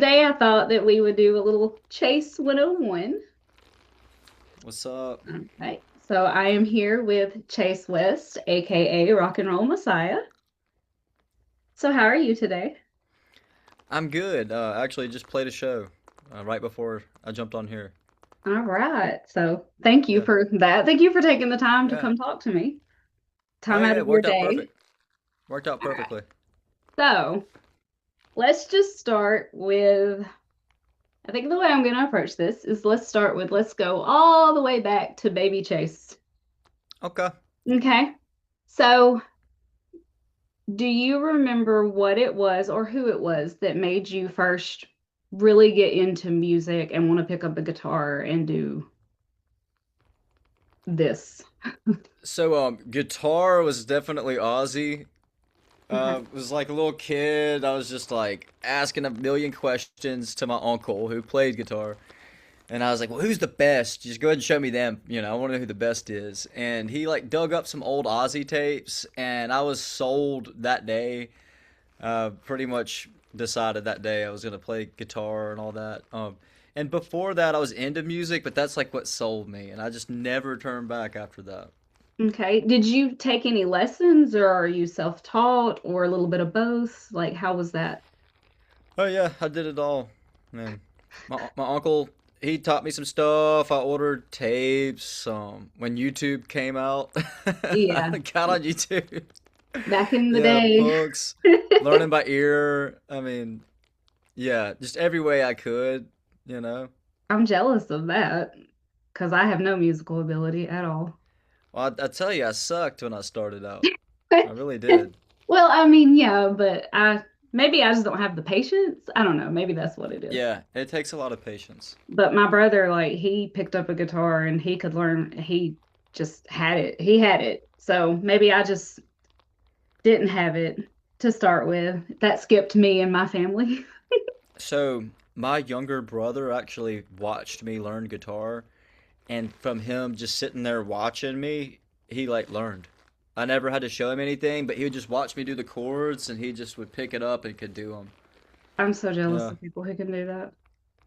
today I thought that we would do a little Chase 101. What's up? Okay. So I am here with Chase West, aka Rock and Roll Messiah. So how are you today? I'm good. Actually, just played a show right before I jumped on here. All right. So thank you Yeah, for that. Thank you for taking the time to yeah. come talk to me. Oh Time out yeah, of it your worked out day. perfect. Worked out All right. perfectly. So let's just start with I think the way I'm going to approach this is let's go all the way back to Baby Chase. Okay. Okay. So do you remember what it was or who it was that made you first really get into music and want to pick up a guitar and do this? So, guitar was definitely Ozzy. Okay. Was like a little kid. I was just like asking a million questions to my uncle who played guitar. And I was like, well, who's the best? Just go ahead and show me them. I want to know who the best is. And he like dug up some old Ozzy tapes, and I was sold that day. Pretty much decided that day I was gonna play guitar and all that. And before that, I was into music, but that's like what sold me, and I just never turned back after that. Okay. Did you take any lessons or are you self-taught or a little bit of both? Like, how was that? Oh yeah, I did it all. Man, my uncle he taught me some stuff. I ordered tapes. When YouTube came out, I Yeah, got on YouTube. back in the Yeah, day. books, learning by ear. I mean, yeah, just every way I could. You know. I'm jealous of that because I have no musical ability at all. Well, I tell you, I sucked when I started out. I really did. Well, I mean, yeah, but I maybe I just don't have the patience. I don't know. Maybe that's what it is. Yeah, it takes a lot of patience. But my brother, like, he picked up a guitar and he could learn. He just had it. He had it. So maybe I just didn't have it to start with. That skipped me and my family. So, my younger brother actually watched me learn guitar, and from him just sitting there watching me, he like learned. I never had to show him anything, but he would just watch me do the chords, and he just would pick it up and could do them. I'm so jealous Yeah, of people who can do that.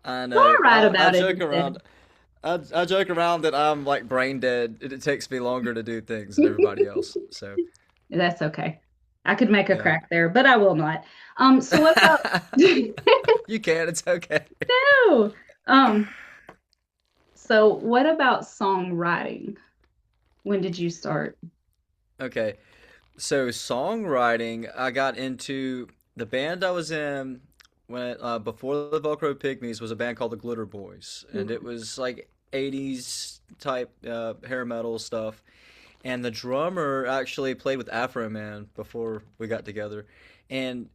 I Well, know. I write I about it joke instead. around. I joke around that I'm like brain dead. It takes me longer to do things than everybody else. So, That's okay. I could make a yeah. crack there, but I will not. So what about You can. It's okay. no? So what about songwriting? When did you start? Okay. So songwriting, I got into the band I was in when before the Velcro Pygmies was a band called the Glitter Boys, and it was like 80s type hair metal stuff. And the drummer actually played with Afro Man before we got together. And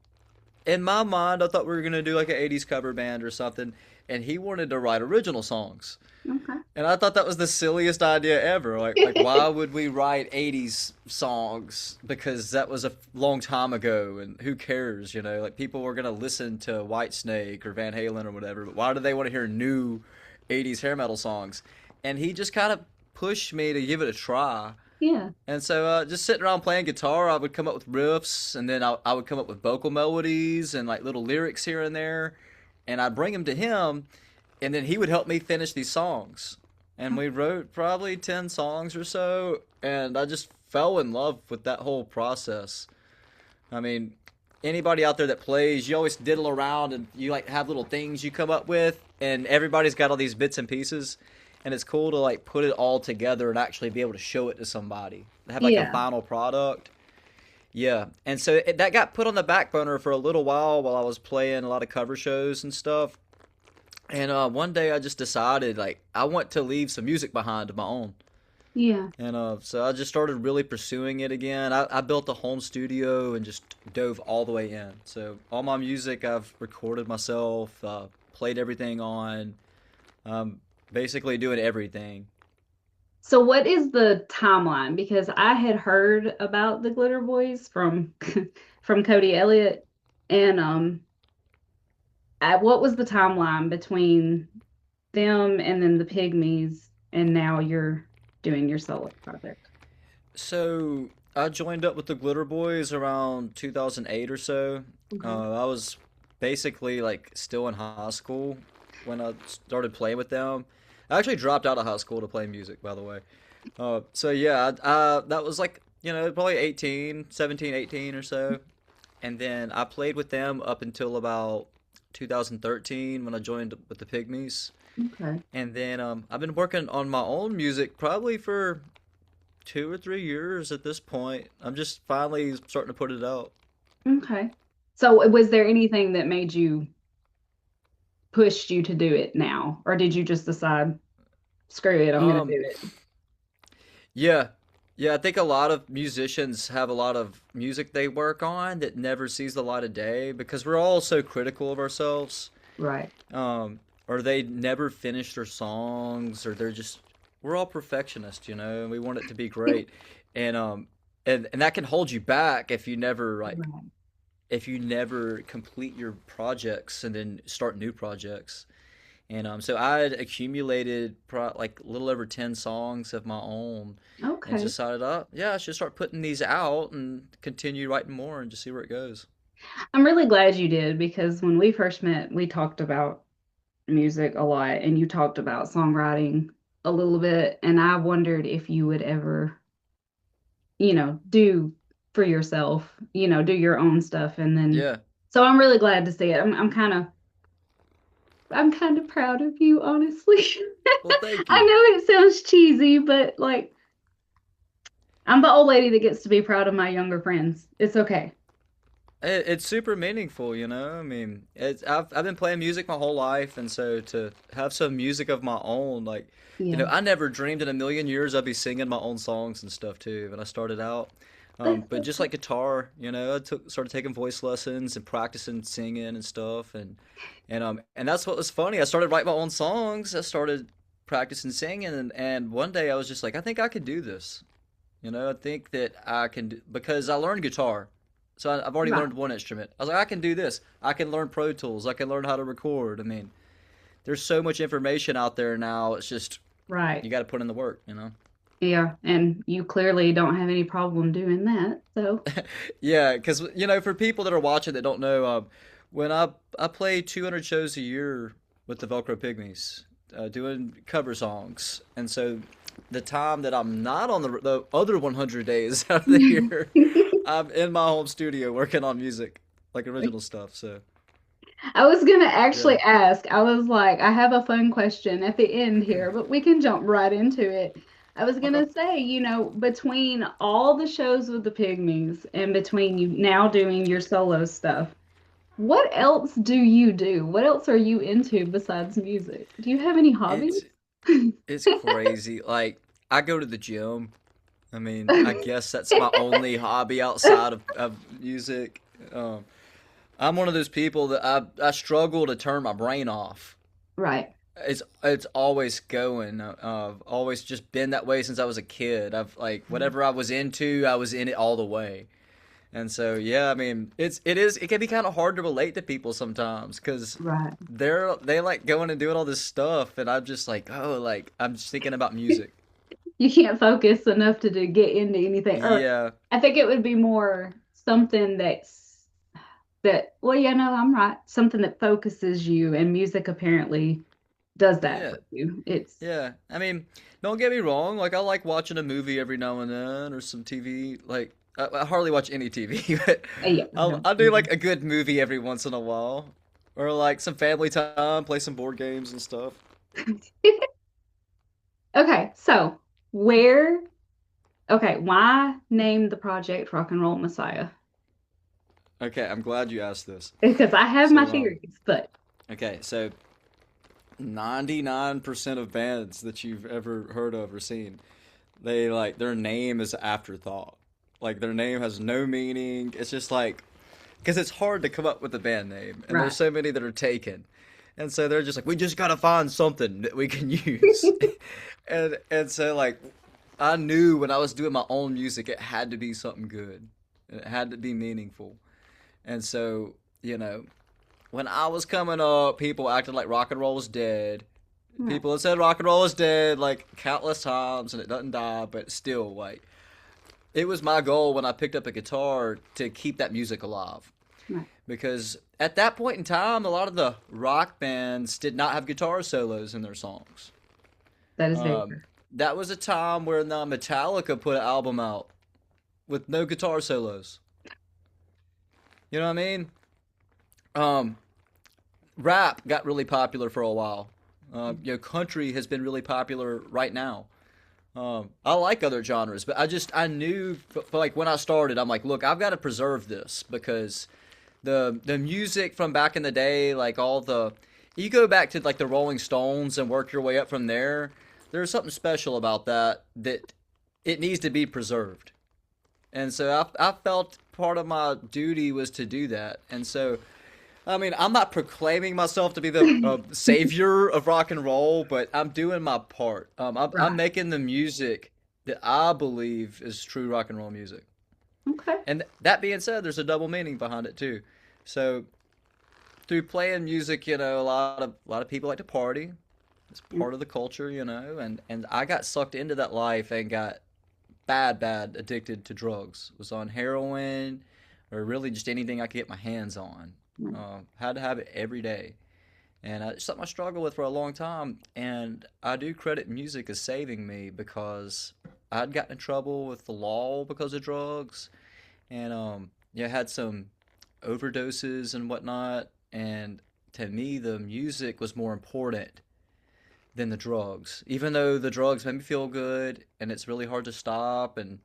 in my mind, I thought we were gonna do like an 80s cover band or something, and he wanted to write original songs. And I thought that was the silliest idea ever. Like Okay. why would we write 80s songs? Because that was a long time ago, and who cares, you know? Like people were gonna listen to Whitesnake or Van Halen or whatever, but why do they want to hear new 80s hair metal songs? And he just kind of pushed me to give it a try. Yeah. And so, just sitting around playing guitar, I would come up with riffs, and then I would come up with vocal melodies and like little lyrics here and there, and I'd bring them to him, and then he would help me finish these songs. And we wrote probably 10 songs or so, and I just fell in love with that whole process. I mean, anybody out there that plays, you always diddle around and you like have little things you come up with, and everybody's got all these bits and pieces, and it's cool to like put it all together and actually be able to show it to somebody. Have like a Yeah. final product. Yeah, and so that got put on the back burner for a little while I was playing a lot of cover shows and stuff. And one day I just decided like I want to leave some music behind of my own. Yeah. And so I just started really pursuing it again. I built a home studio and just dove all the way in. So all my music I've recorded myself, played everything on, um, basically doing everything. So what is the timeline? Because I had heard about the Glitter Boys from from Cody Elliott and what was the timeline between them and then the Pygmies and now you're doing your solo project? So I joined up with the Glitter Boys around 2008 or so. Okay. I was basically like still in high school when I started playing with them. I actually dropped out of high school to play music, by the way. So yeah, that was like, probably 18, 17, 18 or so. And then I played with them up until about 2013 when I joined with the Pygmies. Okay. And then I've been working on my own music probably for 2 or 3 years at this point. I'm just finally starting to put it out. Okay. So was there anything that made you pushed you to do it now, or did you just decide, screw it, I'm gonna Um, do it? yeah, yeah, I think a lot of musicians have a lot of music they work on that never sees the light of day because we're all so critical of ourselves. Right. Um, or they never finish their songs, or we're all perfectionists, and we want it to be great. And and that can hold you back Right. if you never complete your projects and then start new projects. And so I had accumulated like a little over 10 songs of my own and Okay. decided, yeah, I should start putting these out and continue writing more and just see where it goes. I'm really glad you did because when we first met, we talked about music a lot and you talked about songwriting a little bit. And I wondered if you would ever, do for yourself, do your own stuff. And then, Yeah. so I'm really glad to see it. I'm kind of proud of you, honestly. Well, thank I you. know it sounds cheesy, but like, I'm the old lady that gets to be proud of my younger friends. It's okay. It's super meaningful, I mean, I've been playing music my whole life, and so to have some music of my own, like, Yeah. I never dreamed in a million years I'd be singing my own songs and stuff too when I started out. That's But just like guitar, started taking voice lessons and practicing singing and stuff, and that's what was funny. I started writing my own songs. I started practicing singing, and one day I was just like, I think I could do this. I think that I can do, because I learned guitar. So I've already right. learned one instrument. I was like, I can do this. I can learn Pro Tools. I can learn how to record. I mean, there's so much information out there now. It's just Right. you got to put in the work. Yeah. And you clearly don't have any problem doing that. So, Yeah, because for people that are watching that don't know, when I play 200 shows a year with the Velcro Pygmies, doing cover songs, and so the time that I'm not on the other 100 days out of the year, I'm in my home studio working on music, like original stuff. So I was gonna yeah. actually ask, I was like, I have a fun question at the end here, but we can jump right into it. I was Okay. gonna say, between all the shows with the Pygmies and between you now doing your solo stuff, what else do you do? What else are you into besides music? Do you have any hobbies? It's it's crazy. Like I go to the gym. I mean, I guess that's my only hobby outside of music. Um, I'm one of those people that I struggle to turn my brain off. Right. It's always going. I've always just been that way since I was a kid. I've like whatever I was into, I was in it all the way. And so yeah, I mean, it can be kind of hard to relate to people sometimes because Right. they like going and doing all this stuff, and I'm just like, oh, like I'm just thinking about music. You can't focus enough to get into anything. Or Yeah, I think it would be more something well, yeah, no, I'm right. Something that focuses you, and music apparently does that yeah, for you. It's yeah. I mean, don't get me wrong. Like I like watching a movie every now and then or some TV. Like I hardly watch any TV, but yeah, no. I'll do like a good movie every once in a while, or like some family time, play some board games and stuff. Okay, so where, okay, why name the project Rock and Roll Messiah? Okay, I'm glad you asked this. Because I have my So theories, but okay, so 99% of bands that you've ever heard of or seen, they like their name is afterthought. Like their name has no meaning. It's just like because it's hard to come up with a band name, and there's right. so many that are taken, and so they're just like, we just gotta find something that we can use, and so like I knew when I was doing my own music, it had to be something good, and it had to be meaningful, and so when I was coming up, people acted like rock and roll was dead. Right. People had said rock and roll is dead like countless times and it doesn't die, but still, like, it was my goal when I picked up a guitar to keep that music alive. Right. because at that point in time, a lot of the rock bands did not have guitar solos in their songs. That is very Um, true. that was a time where the Metallica put an album out with no guitar solos. You know what I mean? Um, rap got really popular for a while. Country has been really popular right now. I like other genres, but I knew like when I started, I'm like, look, I've got to preserve this because the music from back in the day, like all the you go back to like the Rolling Stones and work your way up from there. There's something special about that it needs to be preserved. And so I felt part of my duty was to do that. And so I mean, I'm not proclaiming myself to be the savior of rock and roll, but I'm doing my part. I'm Right. making the music that I believe is true rock and roll music. Okay. And that being said, there's a double meaning behind it too. So through playing music, a lot of people like to party. It's part of the culture, and I got sucked into that life and got bad addicted to drugs. Was on heroin or really just anything I could get my hands on. Had to have it every day. And it's something I struggled with for a long time. And I do credit music as saving me because I'd gotten in trouble with the law because of drugs. And yeah, had some overdoses and whatnot. And to me, the music was more important than the drugs. Even though the drugs made me feel good and it's really hard to stop. And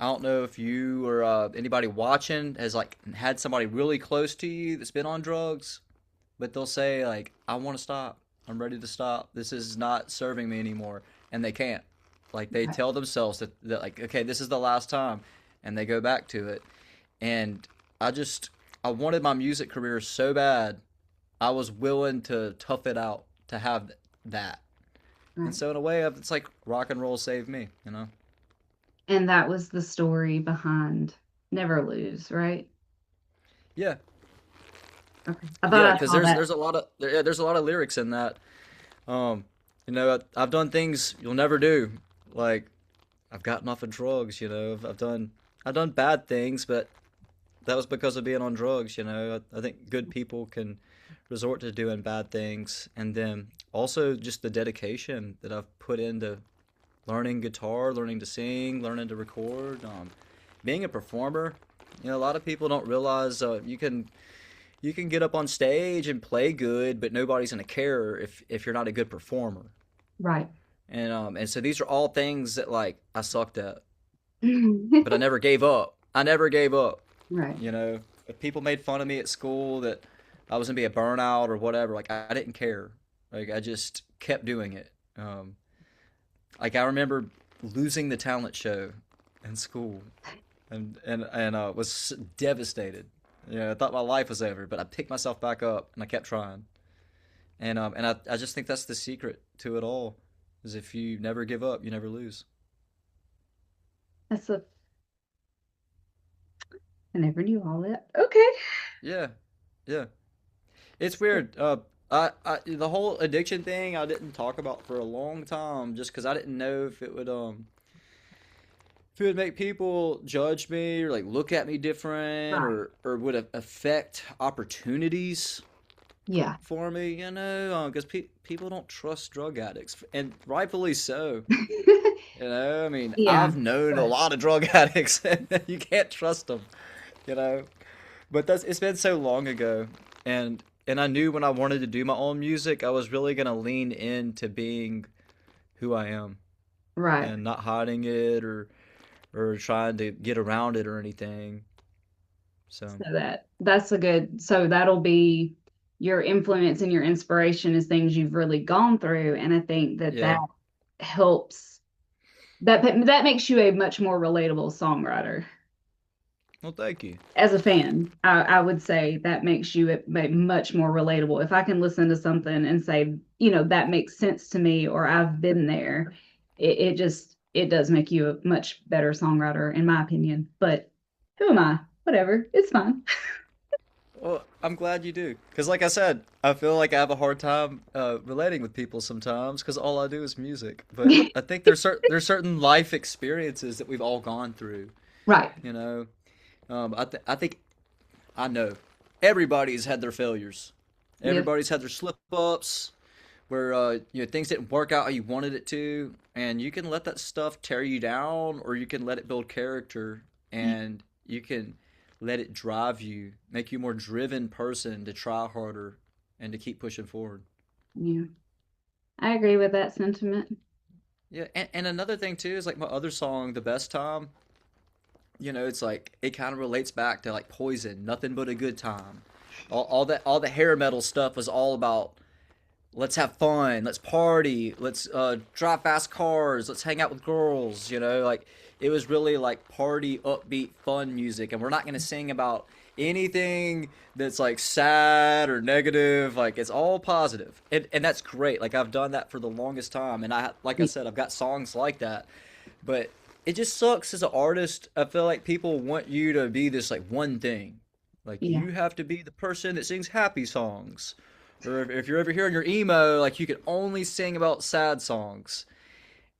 I don't know if you or anybody watching has like had somebody really close to you that's been on drugs, but they'll say like, "I want to stop. I'm ready to stop. This is not serving me anymore," and they can't. Like they Right. tell themselves that like, "Okay, this is the last time," and they go back to it. And I wanted my music career so bad, I was willing to tough it out to have that. And Right. so in a way, it's like rock and roll saved me. And that was the story behind Never Lose, right? Yeah, Okay. I thought yeah, I because saw there's that. there's a lot of there's a lot of lyrics in that. Um, I've done things you'll never do. Like I've gotten off of drugs. I've done bad things, but that was because of being on drugs. I think good people can resort to doing bad things, and then also just the dedication that I've put into learning guitar, learning to sing, learning to record, being a performer. A lot of people don't realize you can get up on stage and play good, but nobody's gonna care if you're not a good performer. Right. And so these are all things that like I sucked at, but I never gave up. I never gave up. Right. If people made fun of me at school that I was gonna be a burnout or whatever, like I didn't care. Like I just kept doing it. Like I remember losing the talent show in school, and was devastated. I thought my life was over, but I picked myself back up and I kept trying. And I just think that's the secret to it all, is if you never give up, you never lose. That's a I never knew all that. Okay. Yeah, yeah. It's weird. The whole addiction thing I didn't talk about for a long time, just because I didn't know if it would make people judge me or like look at me different, Right. or would it affect opportunities Yeah. for me, because people don't trust drug addicts, and rightfully so. I mean, Yeah. I've known a But lot of drug addicts, and you can't trust them, you know. But it's been so long ago, and I knew when I wanted to do my own music, I was really gonna lean into being who I am right. and not hiding it or trying to get around it or anything. So So so that'll be your influence and your inspiration is things you've really gone through. And I think that that yeah, helps that makes you a much more relatable songwriter. well, thank you. As a fan, I would say that makes you much more relatable. If I can listen to something and say, that makes sense to me or I've been there, it does make you a much better songwriter, in my opinion. But who am I? Whatever. It's fine. Well, I'm glad you do. Because, like I said, I feel like I have a hard time relating with people sometimes because all I do is music. But I think there's certain life experiences that we've all gone through. Right. You know, I think I know. Everybody's had their failures. Yep. Everybody's had their slip ups where things didn't work out how you wanted it to, and you can let that stuff tear you down, or you can let it build character, and you can let it drive you, make you a more driven person to try harder and to keep pushing forward. Yeah. I agree with that sentiment. Yeah, and another thing too is like my other song, "The Best Time." It's like it kind of relates back to like Poison, nothing but a good time. All the hair metal stuff was all about let's have fun, let's party, let's drive fast cars, let's hang out with girls. Like it was really like party, upbeat, fun music, and we're not gonna sing about anything that's like sad or negative. Like it's all positive, and that's great. Like I've done that for the longest time, and like I said, I've got songs like that, but it just sucks as an artist. I feel like people want you to be this like one thing. Like Yeah. you have to be the person that sings happy songs. Or if you're ever hearing your emo, like you can only sing about sad songs.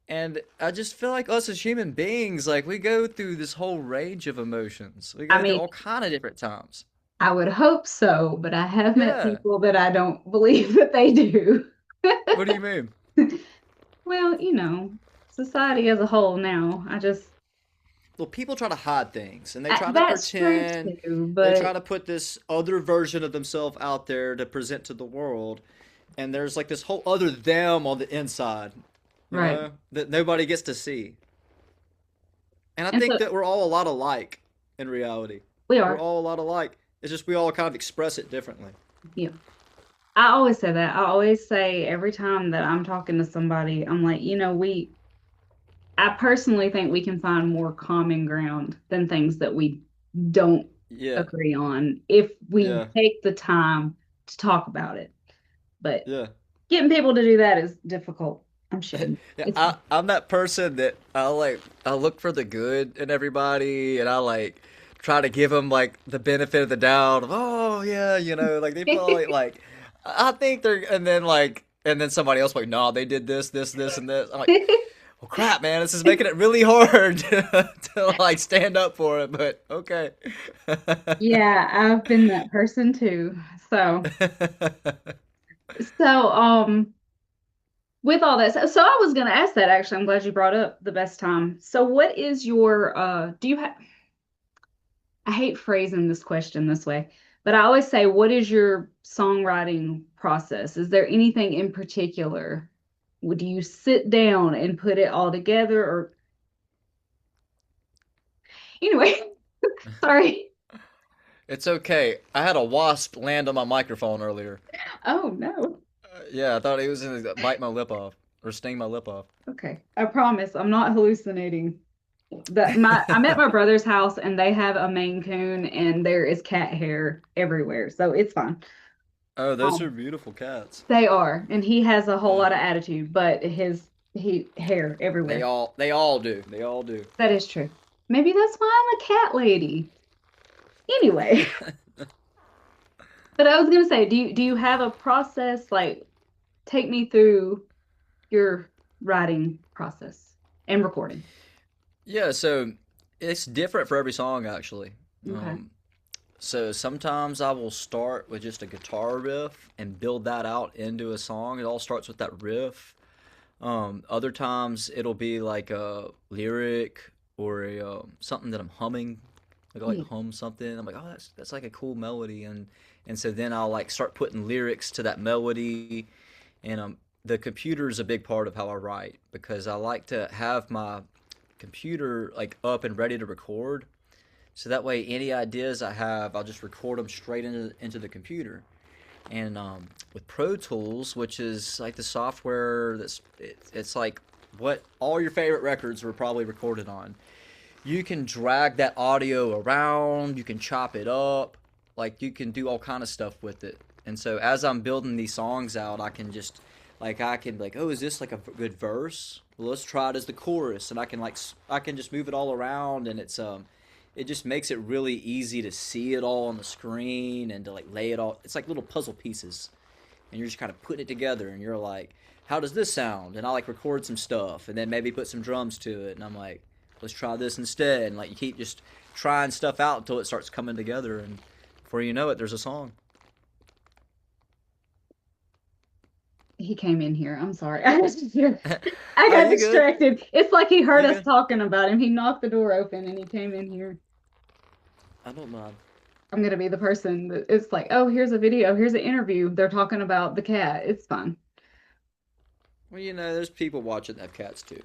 And I just feel like us as human beings, like we go through this whole range of emotions. We I go through mean, all kind of different times. I would hope so, but I have met Yeah. people that I don't believe that they do. What do you mean? Well, society as a whole now, Well, people try to hide things and they try to that's true pretend. too, They but try to put this other version of themselves out there to present to the world. And there's like this whole other them on the inside, right. that nobody gets to see. And I And so think that we're all a lot alike in reality. we We're are. all a lot alike. It's just we all kind of express it differently. Yeah. I always say that. I always say every time that I'm talking to somebody, I'm like, I personally think we can find more common ground than things that we don't Yeah, agree on if we yeah, take the time to talk about it. But yeah. getting people to do that is difficult. I'm shitting. Yeah, It's I'm that person that I look for the good in everybody, and I like try to give them like the benefit of the doubt of oh yeah, like they probably like I think they're and then somebody else like no, they did this, this, this, and this. I'm like, well, crap, man, this is making it really hard to like stand up for it, but okay. yeah, I've been that person too. So with all that, so I was gonna ask that actually. I'm glad you brought up the best time. So what is your do you have I hate phrasing this question this way, but I always say, what is your songwriting process? Is there anything in particular? Would you sit down and put it all together or anyway, sorry. It's okay. I had a wasp land on my microphone earlier. Oh no. Yeah, I thought he was gonna bite my lip off or sting my lip off. Okay. I promise I'm not hallucinating. I'm at my brother's house and they have a Maine Coon and there is cat hair everywhere. So it's fine. Oh, those Um, are beautiful cats. they are, and he has a whole Yeah. lot of attitude, but his he hair everywhere. They all do. They all do. That is true. Maybe that's why I'm a cat lady. Anyway, but I was gonna say, do you have a process? Like, take me through your writing process and recording. Yeah, so it's different for every song actually. Okay. So sometimes I will start with just a guitar riff and build that out into a song. It all starts with that riff. Other times it'll be like a lyric or something that I'm humming. Like I like Yeah. hum something. I'm like, oh, that's like a cool melody, and so then I'll like start putting lyrics to that melody, and the computer is a big part of how I write because I like to have my computer like up and ready to record, so that way any ideas I have, I'll just record them straight into the computer. And with Pro Tools, which is like the software it's like what all your favorite records were probably recorded on. You can drag that audio around, you can chop it up, like you can do all kind of stuff with it. And so as I'm building these songs out, I can just I can be like, oh, is this like a good verse? Well, let's try it as the chorus, and I can just move it all around, and it just makes it really easy to see it all on the screen and to like lay it all. It's like little puzzle pieces, and you're just kind of putting it together, and you're like, how does this sound? And I like record some stuff, and then maybe put some drums to it, and I'm like, let's try this instead. And like you keep just trying stuff out until it starts coming together, and Before you know it, there's a song. He came in here. I'm sorry. I Oh, got you good? distracted. It's like he heard You us good? talking about him. He knocked the door open and he came in here. I don't mind. I'm gonna be the person that it's like, oh, here's a video, here's an interview. They're talking about the cat. It's fine. Well, there's people watching that have cats too.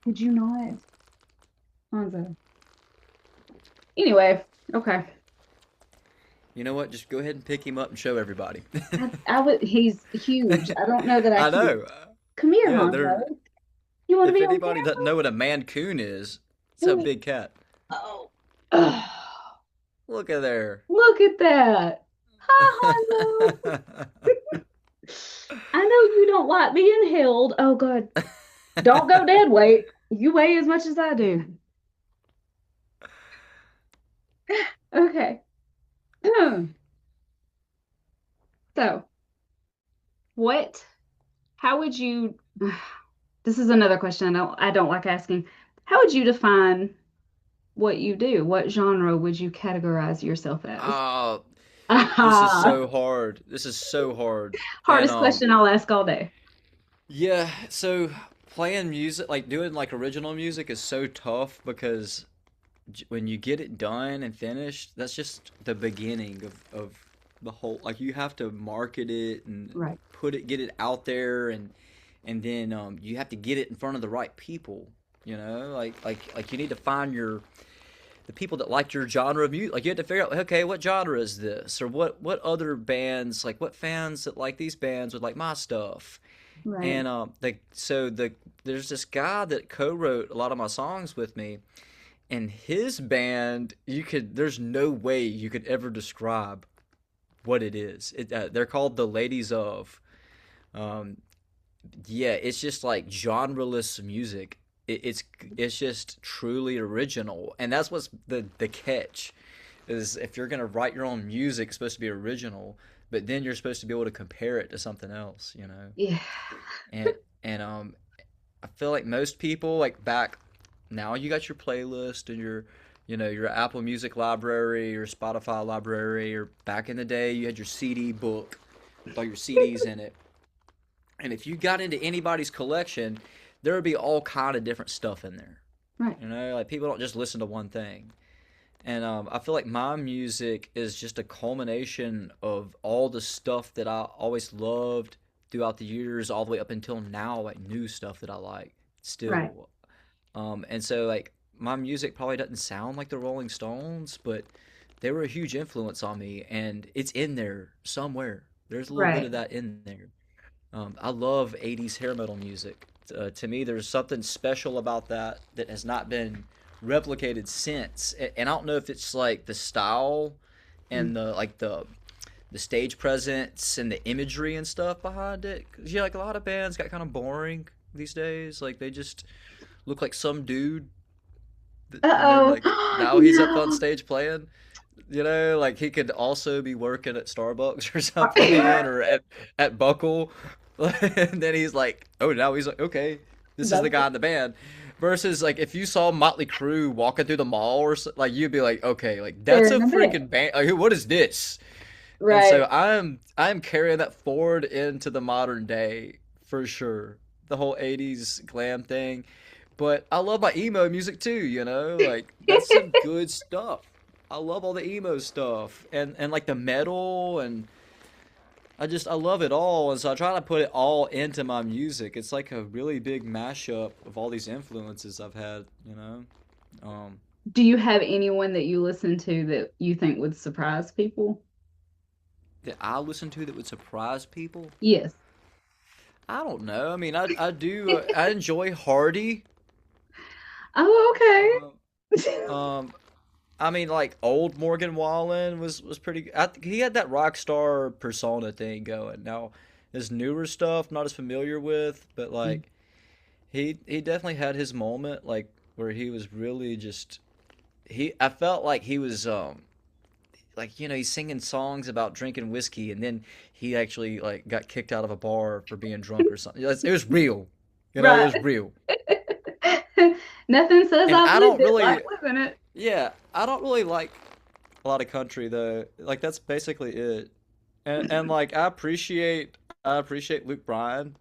Did you not? Hanzo. Anyway, okay. You know what? Just go ahead and pick him up and show everybody. I would. He's huge. I don't know that I I can. know. Come here, Yeah, they're. Hanzo. You want to If be on anybody doesn't know what a mancoon is, it's a camera? big cat. Oh. Ugh. Look at there. Look at that. Hi, Hanzo. I know you don't like being held. Oh, God. Don't go dead weight. You weigh as much as I do. Okay. So, what, how would you, this is another question I don't like asking. How would you define what you do? What genre would you categorize yourself as? Oh, this is Ah, so hard. This is so hard. And hardest question I'll ask all day. yeah, so playing music, like doing like original music is so tough because when you get it done and finished, that's just the beginning of the whole, like you have to market it and Right. get it out there and then you have to get it in front of the right people, like you need to find the people that like your genre of music. Like you have to figure out, okay, what genre is this, or what other bands, like what fans that like these bands would like my stuff. Right. And there's this guy that co-wrote a lot of my songs with me, and his band, there's no way you could ever describe what it is. They're called the Ladies of. Um, yeah, it's just like genreless music. It's just truly original, and that's what's the catch is if you're gonna write your own music, it's supposed to be original, but then you're supposed to be able to compare it to something else. Yeah. And I feel like most people like back now you got your playlist and your Apple Music library, your Spotify library, or back in the day you had your CD book with all your CDs in it. And if you got into anybody's collection, there would be all kind of different stuff in there. Right. Like people don't just listen to one thing. And I feel like my music is just a culmination of all the stuff that I always loved throughout the years, all the way up until now, like new stuff that I like Right. still. And so like my music probably doesn't sound like the Rolling Stones, but they were a huge influence on me, and it's in there somewhere. There's a little bit Right. of that in there. I love 80s hair metal music. To me, there's something special about that that has not been replicated since. And I don't know if it's like the style Mm. and the stage presence and the imagery and stuff behind it. 'Cause, yeah, like a lot of bands got kind of boring these days. Like they just look like some dude, and then Uh-oh. like now he's up on No. stage playing. Like he could also be working at Starbucks or something, or at Buckle. And then he's like, oh, now he's like, okay, this is the That's guy in the band. Versus like if you saw Motley Crue walking through the mall or so, like you'd be like, okay, like they're that's a in the bed. freaking band. Like, what is this? And Right. so I'm carrying that forward into the modern day for sure. The whole 80s glam thing. But I love my emo music too. Like that's some good stuff. I love all the emo stuff and like the metal, and I love it all, and so I try to put it all into my music. It's like a really big mashup of all these influences I've had. Um Do you have anyone that you listen to that you think would surprise people? that I listen to that would surprise people. Yes. I don't know. I mean, I do I enjoy Hardy. Oh, Uh, um I mean, like old Morgan Wallen was pretty. He had that rock star persona thing going. Now, his newer stuff, not as familiar with, but okay. like he definitely had his moment, like where he was really just he. I felt like he was like he's singing songs about drinking whiskey, and then he actually like got kicked out of a bar for being drunk or something. It was real, it Right. was real. Nothing says And I've I lived don't it really, like living it. yeah, I don't really like a lot of country though. Like that's basically it. And like I appreciate Luke Bryan,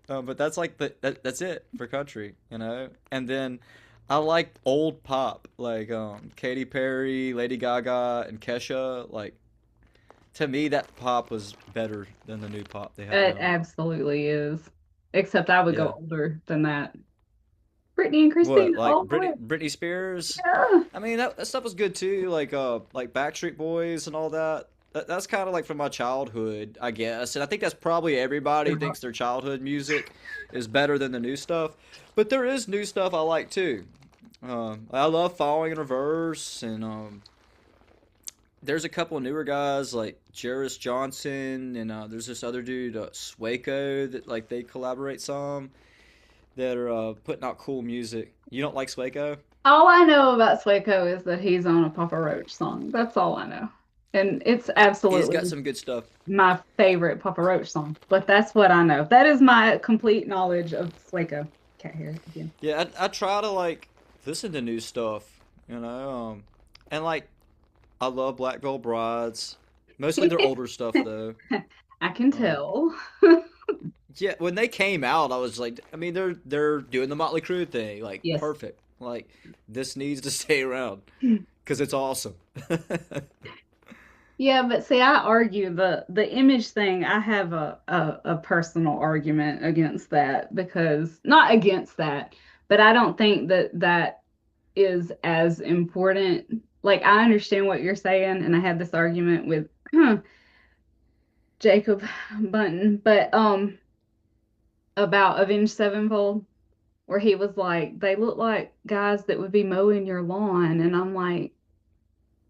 but that's like that's it for country, you know. And then I like old pop, like Katy Perry, Lady Gaga, and Kesha. Like to me, that pop was better than the new pop they have It now. absolutely is. Except I would go Yeah. older than that. Brittany and What, Christina like all the way. Britney Spears? Yeah. I mean that stuff was good too, like Backstreet Boys and all that. That's kind of like from my childhood, I guess. And I think that's probably everybody thinks their childhood music is better than the new stuff. But there is new stuff I like too. I love Falling in Reverse, and there's a couple of newer guys like Jairus Johnson, and there's this other dude, Swako, that like they collaborate some that are putting out cool music. You don't like Swako? All I know about Swaco is that he's on a Papa Roach song. That's all I know. And it's He's got absolutely some good stuff. my favorite Papa Roach song. But that's what I know. That is my complete knowledge of Swaco. Can't hear it again. Yeah, I try to like listen to new stuff, you know, and like I love Black Gold Brides. Mostly their older stuff though. I can Um, tell. yeah, when they came out, I was like, I mean, they're doing the Motley Crue thing, like Yes. perfect. Like this needs to stay around because it's awesome. Yeah, but see, I argue the image thing. I have a personal argument against that because not against that, but I don't think that that is as important. Like I understand what you're saying, and I had this argument with Jacob Bunton, but about Avenged Sevenfold, where he was like, they look like guys that would be mowing your lawn, and I'm like,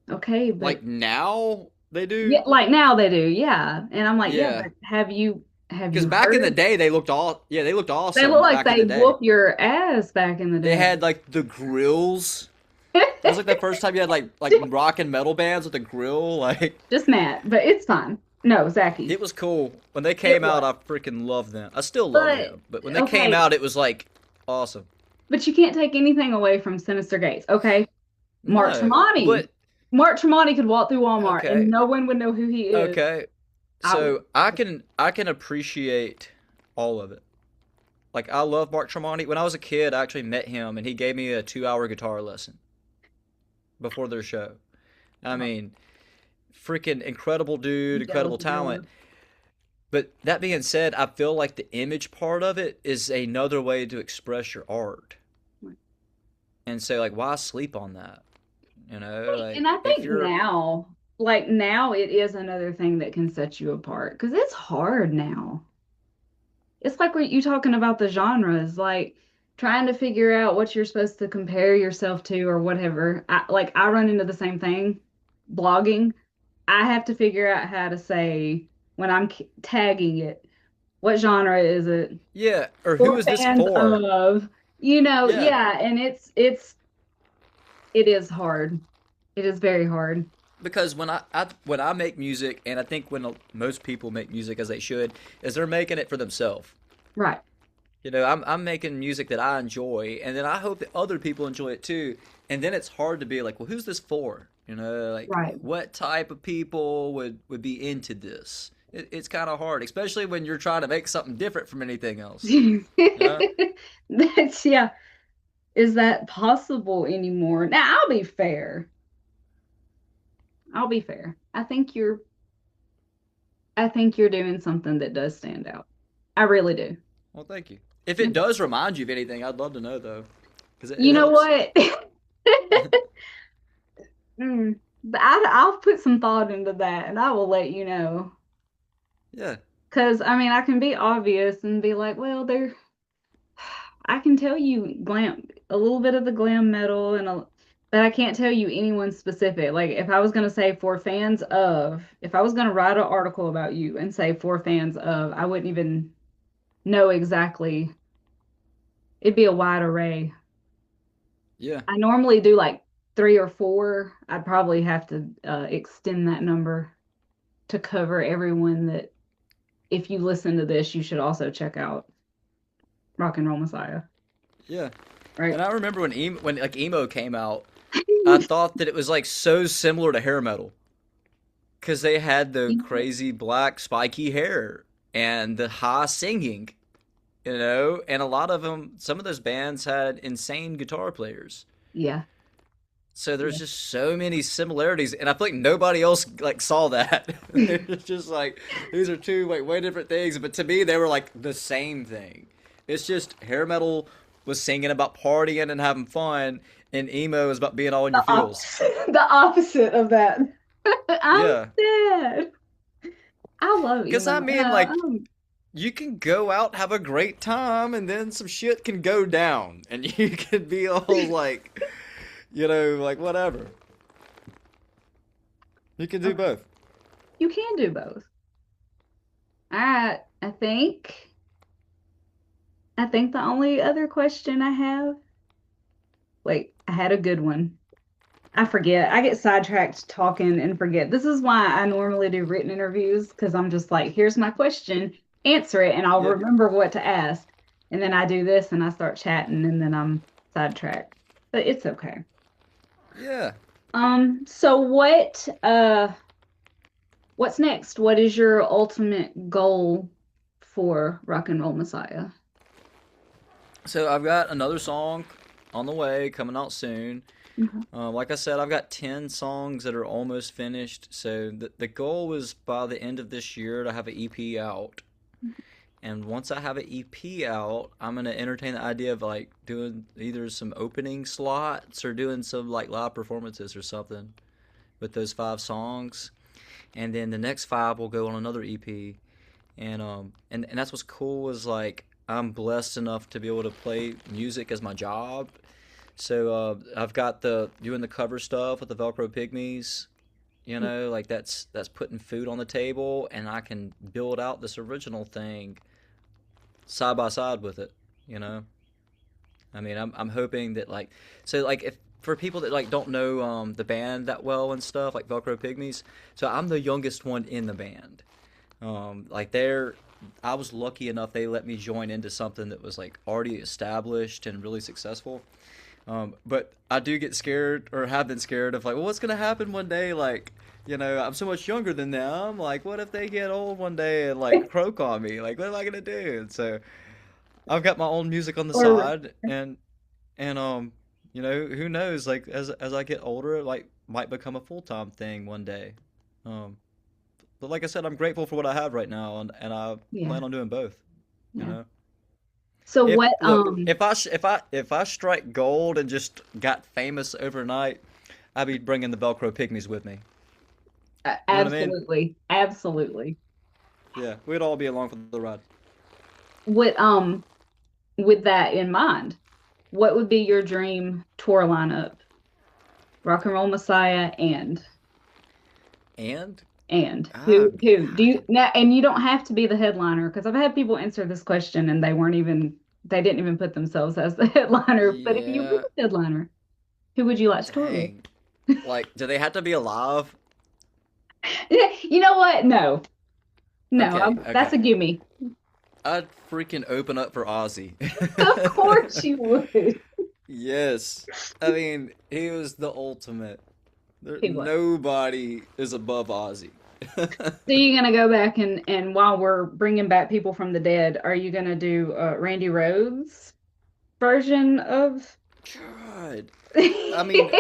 okay, but Like now they yeah, do, like now they do, yeah. And I'm like, yeah, yeah. but have Because you back in the heard? day, they looked They look awesome like back in the they day. whoop your ass back in the They day. had like the grills. That was like the first time you had like rock and metal bands with a grill. Like Just Matt, but it's fine. No, Zachy. it was cool when they It came out. was. I freaking loved them. I still love But them, but when they came okay, out, it was like awesome. but you can't take anything away from Sinister Gates. Okay. Mark No, Tremonti. but Mark Tremonti could walk through Walmart and okay, no one would know who he is. okay. I would. So I can appreciate all of it. Like I love Mark Tremonti. When I was a kid, I actually met him, and he gave me a 2 hour guitar lesson before their show. I mean, freaking incredible dude, I'm jealous incredible of talent. yours. But that being said, I feel like the image part of it is another way to express your art. And so, like, why sleep on that? You know, And like, I if think you're, now, like now it is another thing that can set you apart because it's hard now. It's like what you talking about the genres, like trying to figure out what you're supposed to compare yourself to or whatever. I run into the same thing, blogging. I have to figure out how to say when I'm tagging it, what genre is it? yeah, or who For is this fans for? of, Yeah, yeah, and it is hard. It is very hard. because when I make music, and I think when most people make music as they should, is they're making it for themselves. Right. You know, I'm making music that I enjoy, and then I hope that other people enjoy it too. And then it's hard to be like, well, who's this for? You know, like Right. what type of people would be into this? It's kind of hard, especially when you're trying to make something different from anything else. You know? That's yeah. Is that possible anymore? Now, I'll be fair. I'll be fair. I think you're doing something that does stand out. I really do. Well, thank you. If it does remind you of anything, I'd love to know though, because it You know helps. what? But I'll put some thought into that and I will let you know. Yeah, Because, I mean, I can be obvious and be like, well, I can tell you a little bit of the glam metal but I can't tell you anyone specific. Like, if I was going to say if I was going to write an article about you and say for fans of, I wouldn't even know exactly. It'd be a wide array. yeah, I normally do like three or four. I'd probably have to extend that number to cover everyone that if you listen to this, you should also check out Rock and Roll Messiah, yeah. right? And I remember when like emo came out. I thought that it was like so similar to hair metal because they had the crazy black spiky hair and the high singing, and a lot of them, some of those bands had insane guitar players. Yeah. So there's Yeah. just so many similarities, and I feel like nobody else like saw that. It's just like these are two like way different things, but to me they were like the same thing. It's just hair metal was singing about partying and having fun, and emo is about being all in your The feels. opposite, the opposite of that. I'm Yeah, sad. I love because I emo. mean, like you can go out have a great time, and then some shit can go down, and you can be all like, like whatever. You can do Okay. both. You can do both. I think the only other question I have, wait, I had a good one. I forget. I get sidetracked talking and forget. This is why I normally do written interviews because I'm just like, here's my question, answer it, and I'll Yeah. remember what to ask. And then I do this and I start chatting and then I'm sidetracked. But it's okay. Yeah. So what's next? What is your ultimate goal for Rock and Roll Messiah? So I've got another song on the way, coming out soon. Mhm. Like I said, I've got 10 songs that are almost finished. So the goal was by the end of this year to have an EP out. And once I have an EP out, I'm gonna entertain the idea of like doing either some opening slots or doing some like live performances or something with those 5 songs. And then the next 5 will go on another EP. And that's what's cool is like I'm blessed enough to be able to play music as my job. So I've got the doing the cover stuff with the Velcro Pygmies. Like that's putting food on the table, and I can build out this original thing side by side with it. You know, I mean, I'm hoping that like so like if for people that like don't know the band that well and stuff like Velcro Pygmies. So I'm the youngest one in the band. Like I was lucky enough they let me join into something that was like already established and really successful. But I do get scared or have been scared of like, well, what's gonna happen one day? Like, I'm so much younger than them. Like, what if they get old one day and like croak on me? Like, what am I gonna do? And so I've got my own music on the Or side, and who knows? Like, as I get older, it like might become a full-time thing one day. Um, but like I said, I'm grateful for what I have right now, and I yeah, plan on doing both. You yeah. know, So if what look, if I strike gold and just got famous overnight, I'd be bringing the Velcro Pygmies with me. You know what I mean? absolutely, absolutely. Yeah, we'd all be along for the ride. What with that in mind, what would be your dream tour lineup? Rock and Roll Messiah And and oh who do god, you now? And you don't have to be the headliner because I've had people answer this question and they didn't even put themselves as the headliner. But if you were yeah, the headliner, who would you like to tour with? dang. Like, do they have to be alive? You know what? No, no, Okay, that's okay. a gimme. I'd freaking open up for Ozzy. Of course you would. Yes, I mean he was the ultimate. He was. Nobody is above Ozzy. So you're gonna go back and while we're bringing back people from the dead, are you gonna do Randy Rhoads version of? God, I mean,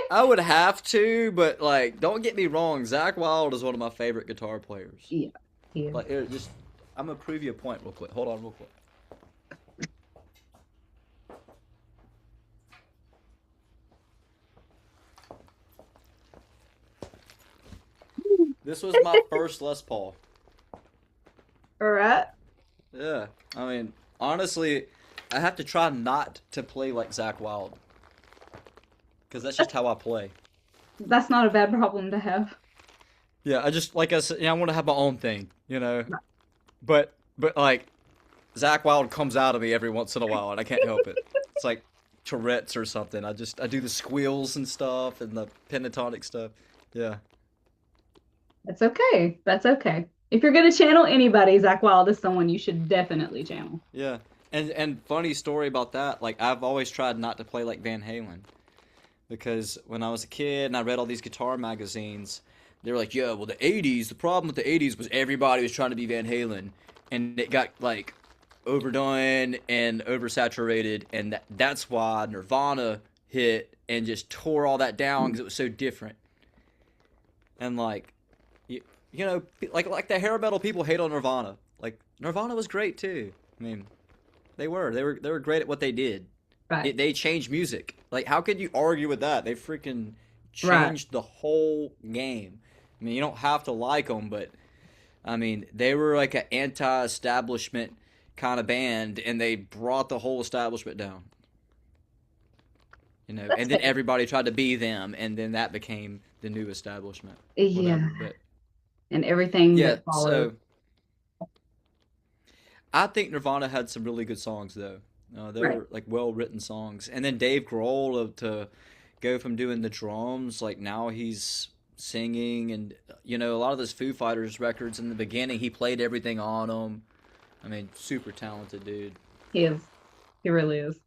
I would have to, but like, don't get me wrong. Zach Wild is one of my favorite guitar players. Yeah, yeah. Like, I'm gonna prove you a point real quick. Hold on, real quick. This was my first Les Paul. All right. Yeah, I mean, honestly, I have to try not to play like Zach Wild because that's just how I play. That's not a bad problem to have. Yeah, I just like I said, I want to have my own thing. But like Zach Wild comes out of me every once in a while, and I can't help it. It's like Tourette's or something. I do the squeals and stuff and the pentatonic stuff. Yeah, That's okay. That's okay. If you're gonna channel anybody, Zach Wild is someone you should definitely channel. yeah. And funny story about that. Like I've always tried not to play like Van Halen. because when I was a kid and I read all these guitar magazines, they were like, "Yeah, well, the '80s. The problem with the '80s was everybody was trying to be Van Halen, and it got like overdone and oversaturated, and that's why Nirvana hit and just tore all that down because it was so different." And like, you know, like the hair metal people hate on Nirvana. Like Nirvana was great too. I mean, they were great at what they did. Right. They changed music. Like, how could you argue with that? They freaking Right. changed the whole game. I mean, you don't have to like them, but I mean, they were like an anti-establishment kind of band, and they brought the whole establishment down. You know, That's and then fair. everybody tried to be them, and then that became the new establishment, Yeah. whatever. But And everything yeah, that followed. so I think Nirvana had some really good songs though. They Right. were like well written songs, and then Dave Grohl to go from doing the drums, like now he's singing, and you know a lot of those Foo Fighters records in the beginning, he played everything on them. I mean, super talented dude. He is. He really is.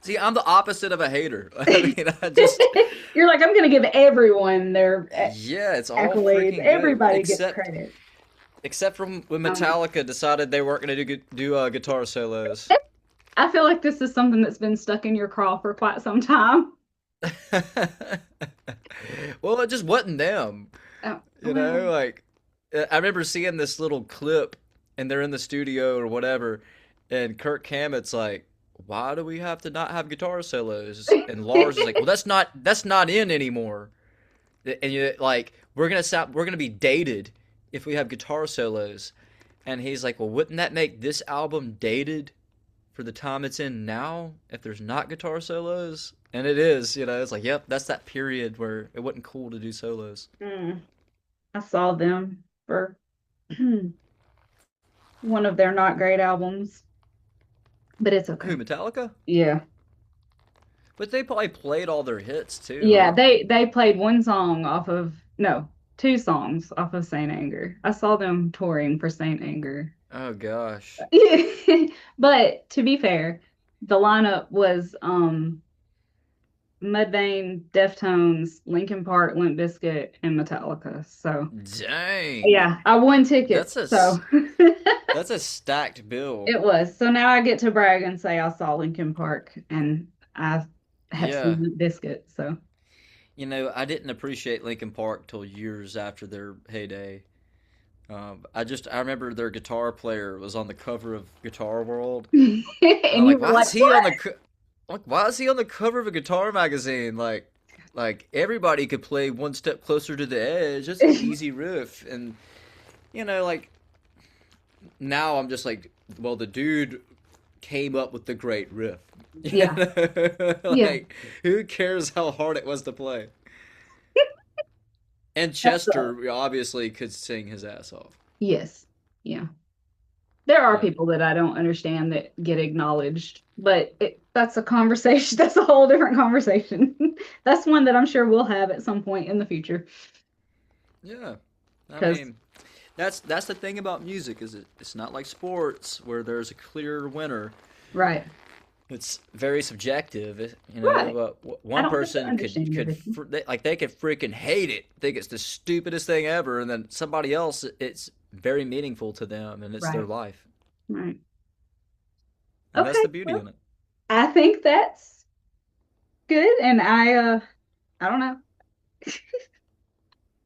See, I'm the opposite of a hater. I mean, I just You're like, I'm going to give everyone their yeah, it's all accolades. freaking good, Everybody gets credit. except from when Um, Metallica decided they weren't going to do guitar solos. I feel like this is something that's been stuck in your craw for quite some time. Well, it just wasn't them. You know, Well, like I remember seeing this little clip, and they're in the studio or whatever, and Kirk Hammett's like, "Why do we have to not have guitar solos?" And Lars is like, "Well, that's not in anymore." And you like, we're gonna be dated if we have guitar solos. And he's like, "Well, wouldn't that make this album dated for the time it's in now if there's not guitar solos?" And it is, you know, it's like, yep, that's that period where it wasn't cool to do solos. mm, I saw them for one of their not great albums, but it's okay. Who, Metallica? Yeah. But they probably played all their hits too, Yeah, huh? they played one song off of no, two songs off of Saint Anger. I saw them touring for Saint Anger. Oh gosh. But to be fair, the lineup was Mudvayne, Deftones, Linkin Park, Limp Bizkit, and Metallica. So Dang. yeah, I won tickets. That's a So that's a stacked bill. it was. So now I get to brag and say I saw Linkin Park and I have seen Yeah. Limp Bizkit. So You know, I didn't appreciate Linkin Park till years after their heyday. I remember their guitar player was on the cover of Guitar World, and I'm and you like, were why is like, he on what? the like why is he on the cover of a guitar magazine? Like everybody could play one step closer to the edge. It's an easy riff, and you know, like now I'm just like, well, the dude came up with the great riff. You Yeah. know? Yeah. Like who cares how hard it was to play? And That's Chester obviously could sing his ass off. yes. Yeah. There are But people that I don't understand that get acknowledged, but that's a conversation. That's a whole different conversation. That's one that I'm sure we'll have at some point in the future. yeah, I Because, mean, that's the thing about music is it's not like sports where there's a clear winner. right, It's very subjective, you right. know. I One don't get to person understand could everything. they could freaking hate it, think it's the stupidest thing ever, and then somebody else it's very meaningful to them and it's their Right, life, right. and that's Okay, the beauty well, in it. I think that's good, and I don't know.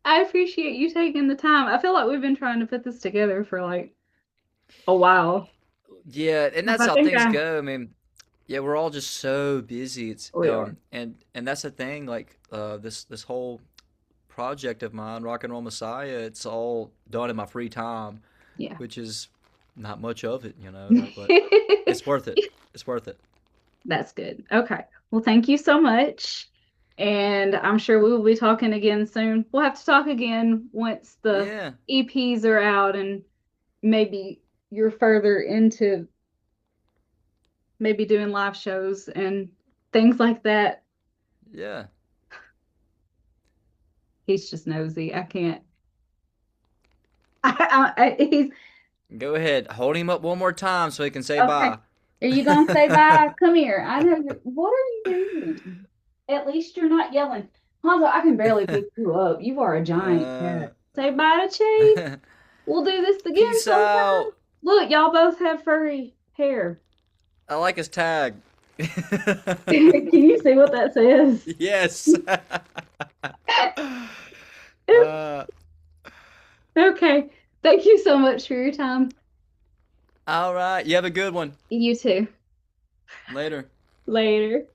I appreciate you taking the time. I feel like we've been trying to put this together for like a while. Yeah, and 'Cause that's I how think things go. I mean, yeah, we're all just so busy. It's we are. and that's the thing. Like this whole project of mine, Rock and Roll Messiah, it's all done in my free time, Yeah. which is not much of it, you know. But it's worth it. It's worth it. That's good. Okay. Well, thank you so much. And I'm sure we will be talking again soon. We'll have to talk again once the Yeah, EPs are out and maybe you're further into maybe doing live shows and things like that. yeah. He's just nosy. I can't. He's Go ahead, hold him up one more time so he can say okay. bye. Are you gonna say bye? Come here. I know. What are you doing? At least you're not yelling. Hanzo, I can barely pick you up. You are a giant uh, cat. Say bye to Chase. We'll do this again Peace sometime. out. Look, y'all both have furry hair. I like his tag. Can you see what that says? Yes. uh, Okay. Thank you so much for your time. all right. You have a good one. You too. Later. Later.